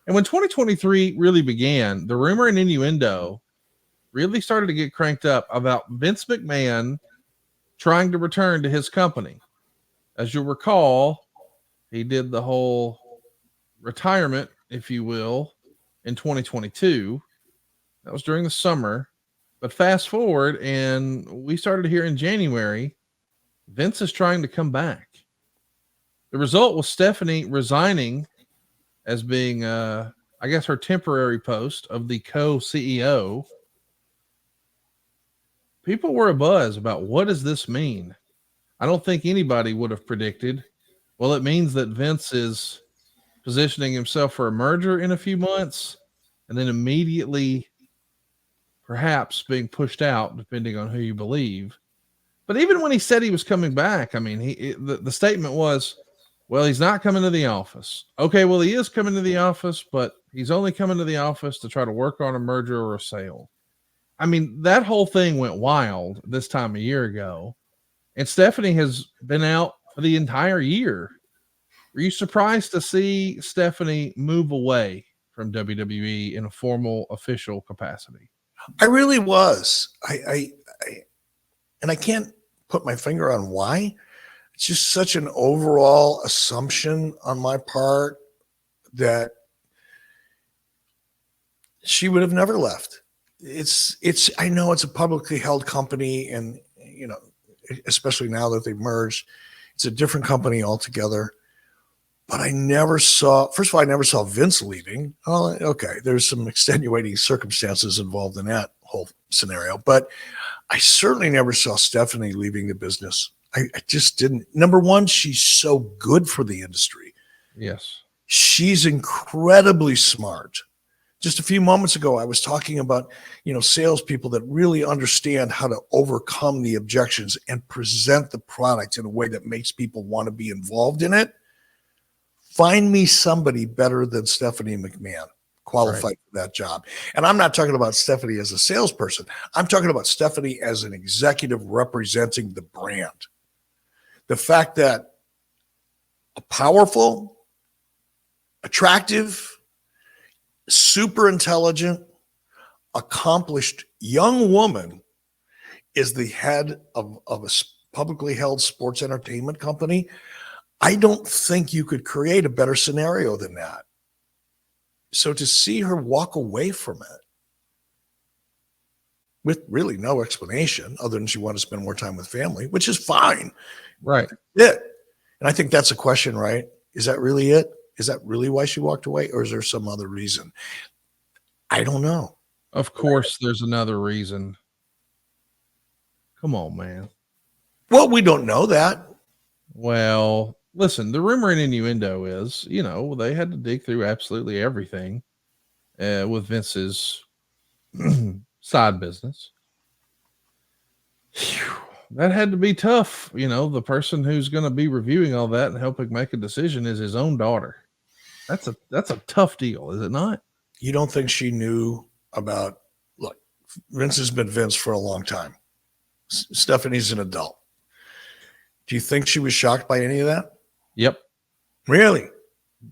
And when 2023 really began, the rumor and innuendo really started to get cranked up about Vince McMahon trying to return to his company. As you'll recall, he did the whole retirement, if you will, in 2022. That was during the summer. But fast forward, and we started to hear in January, Vince is trying to come back. The result was Stephanie resigning as being, I guess, her temporary post of the co-CEO. People were abuzz about what does this mean? I don't think anybody would have predicted. Well, it means that Vince is positioning himself for a merger in a few months and then immediately perhaps being pushed out, depending on who you believe. But even when he said he was coming back, I mean, the statement was, well, he's not coming to the office. Okay, well, he is coming to the office, but he's only coming to the office to try to work on a merger or a sale. I mean, that whole thing went wild this time a year ago, and Stephanie has been out for the entire year. Were you surprised to see Stephanie move away from WWE in a formal official capacity? I really was. And I can't put my finger on why. It's just such an overall assumption on my part that she would have never left. I know it's a publicly held company, and especially now that they've merged, it's a different company altogether. But I never saw Vince leaving. Oh, okay, there's some extenuating circumstances involved in that whole scenario, but I certainly never saw Stephanie leaving the business. I just didn't. Number one, she's so good for the industry. Yes. She's incredibly smart. Just a few moments ago, I was talking about, salespeople that really understand how to overcome the objections and present the product in a way that makes people want to be involved in it. Find me somebody better than Stephanie McMahon qualified for that job. And I'm not talking about Stephanie as a salesperson. I'm talking about Stephanie as an executive representing the brand. The fact that a powerful, attractive, super intelligent, accomplished young woman is the head of a publicly held sports entertainment company, I don't think you could create a better scenario than that. So to see her walk away from it with really no explanation other than she wanted to spend more time with family, which is fine. Right. Yeah. And I think that's a question, right? Is that really it? Is that really why she walked away? Or is there some other reason? I don't know. Of course, there's another reason. Come on, man. Well, we don't know that. Well, listen, the rumor and innuendo is, they had to dig through absolutely everything with Vince's side business. Whew. That had to be tough. The person who's going to be reviewing all that and helping make a decision is his own daughter. That's a tough deal, is it not? You don't think she knew about, look, Vince has been Vince for a long time. Stephanie's an adult. Do you think she was shocked by any of that? Yep. Really?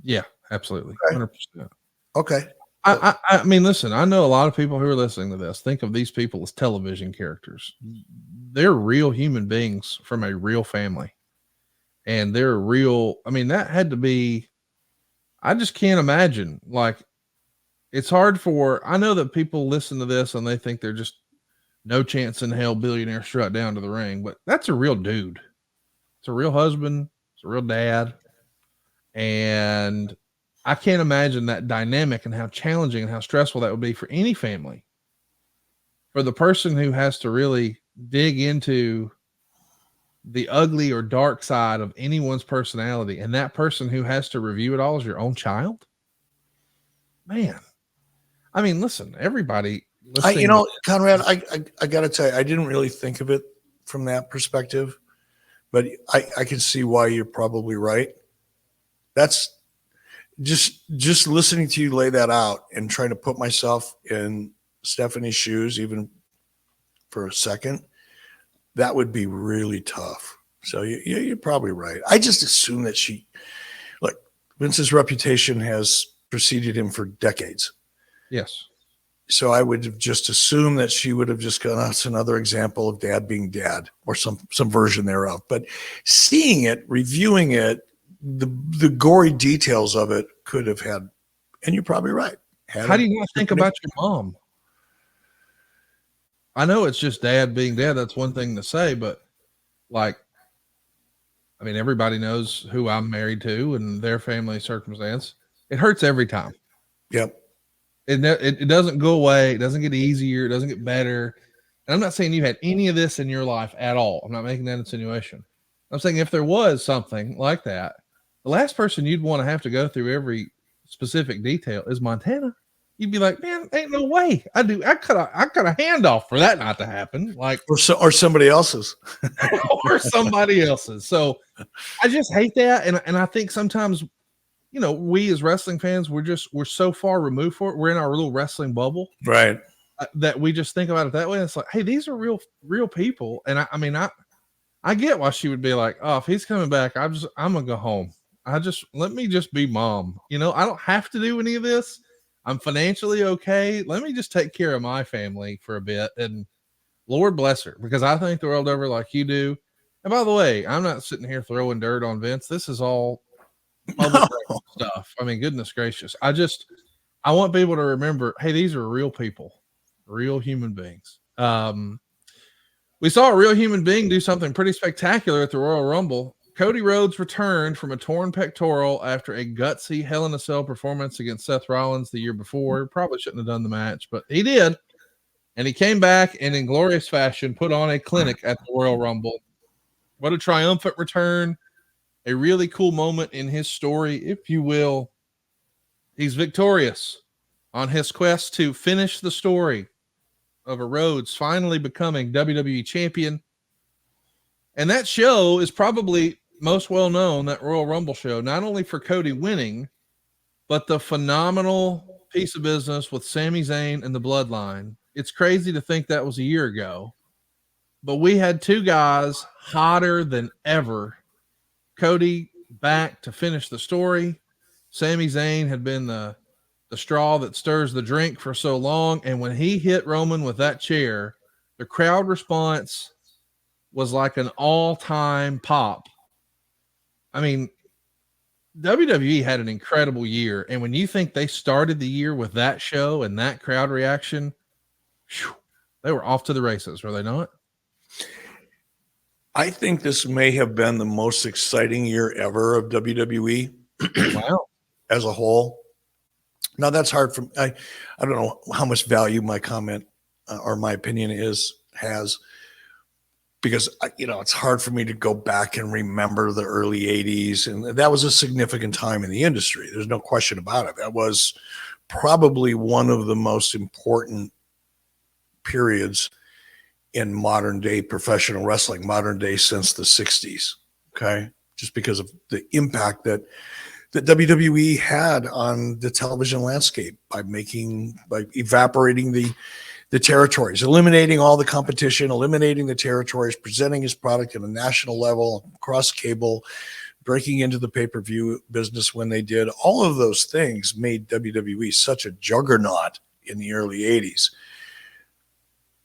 Yeah, absolutely. Okay. 100%. Okay. I mean, listen, I know a lot of people who are listening to this think of these people as television characters. They're real human beings from a real family. And they're real. I mean, that had to be, I just can't imagine. Like, it's hard I know that people listen to this and they think they're just no chance in hell billionaire strut down to the ring, but that's a real dude. It's a real husband. It's a real dad. And I can't imagine that dynamic and how challenging and how stressful that would be for any family. For the person who has to really dig into the ugly or dark side of anyone's personality, and that person who has to review it all is your own child. Man, I mean, listen, everybody listening. Conrad, I got to tell you, I didn't really think of it from that perspective, but I can see why you're probably right. That's just listening to you lay that out and trying to put myself in Stephanie's shoes, even for a second, that would be really tough. So you're probably right. I just assume that Vince's reputation has preceded him for decades. Yes. So I would have just assumed that she would have just gone, that's another example of dad being dad, or some version thereof. But seeing it, reviewing it, the gory details of it could have had, and you're probably right. How do you not think about your mom? I know it's just dad being dad. That's one thing to say, but like, I mean, everybody knows who I'm married to and their family circumstance. It hurts every time. Yep. It doesn't go away. It doesn't get easier. It doesn't get better. And I'm not saying you had any of this in your life at all. I'm not making that insinuation. I'm saying if there was something like that, the last person you'd want to have to go through every specific detail is Montana. You'd be like, man, ain't no way. I cut a hand off for that not to happen. Like, or somebody else's, or somebody else's. So I just hate that. And I think sometimes, you know, we as wrestling fans, we're so far removed for it. We're in our little wrestling bubble, right? That we just think about it that way. It's like, hey, these are real people. And I get why she would be like, oh, if he's coming back, I'm gonna go home. Let me just be mom. You know, I don't have to do any of this. I'm financially okay. Let me just take care of my family for a bit. And Lord bless her, because I think the world over like you do. And by the way, I'm not sitting here throwing dirt on Vince. This is all public stuff. I mean, goodness gracious. I want people to remember, hey, these are real people, real human beings. We saw a real human being do something pretty spectacular at the Royal Rumble. Cody Rhodes returned from a torn pectoral after a gutsy Hell in a Cell performance against Seth Rollins the year before. Probably shouldn't have done the match, but he did. And he came back and in glorious fashion put on a clinic at the Royal Rumble. What a triumphant return. A really cool moment in his story, if you will. He's victorious on his quest to finish the story of a Rhodes finally becoming WWE champion. And that show is probably most well known, that Royal Rumble show, not only for Cody winning, but the phenomenal piece of business with Sami Zayn and the Bloodline. It's crazy to think that was a year ago, but we had two guys hotter than ever. Cody back to finish the story. Sami Zayn had been the straw that stirs the drink for so long. And when he hit Roman with that chair, the crowd response was like an all-time pop. I mean, WWE had an incredible year. And when you think they started the year with that show and that crowd reaction, whew, they were off to the races, were they not? I think this may have been the most exciting year ever of WWE. Wow. As a whole. Now that's hard for I don't know how much value my comment or my opinion has, because it's hard for me to go back and remember the early 80s, and that was a significant time in the industry. There's no question about it. That was probably one of the most important periods in modern day professional wrestling, modern day since the 60s. Okay. Just because of the impact that WWE had on the television landscape by evaporating the territories, eliminating all the competition, eliminating the territories, presenting his product at a national level, across cable, breaking into the pay-per-view business when they did. All of those things made WWE such a juggernaut in the early 80s.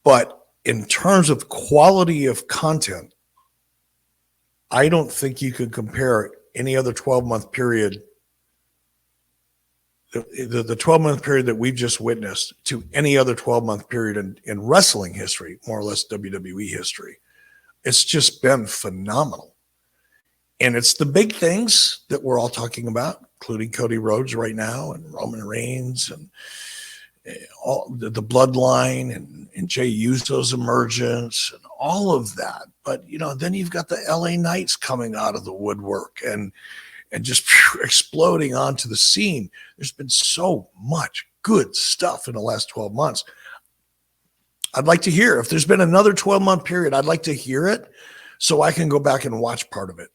But in terms of quality of content, I don't think you could compare any other 12-month period, the 12-month period that we've just witnessed, to any other 12-month period in wrestling history, more or less WWE history. It's just been phenomenal. And it's the big things that we're all talking about, including Cody Rhodes right now and Roman Reigns and all the bloodline and Jey Uso's emergence and all of that. But, then you've got the LA Knights coming out of the woodwork and just exploding onto the scene. There's been so much good stuff in the last 12 months. I'd like to hear if there's been another 12-month period. I'd like to hear it so I can go back and watch part of it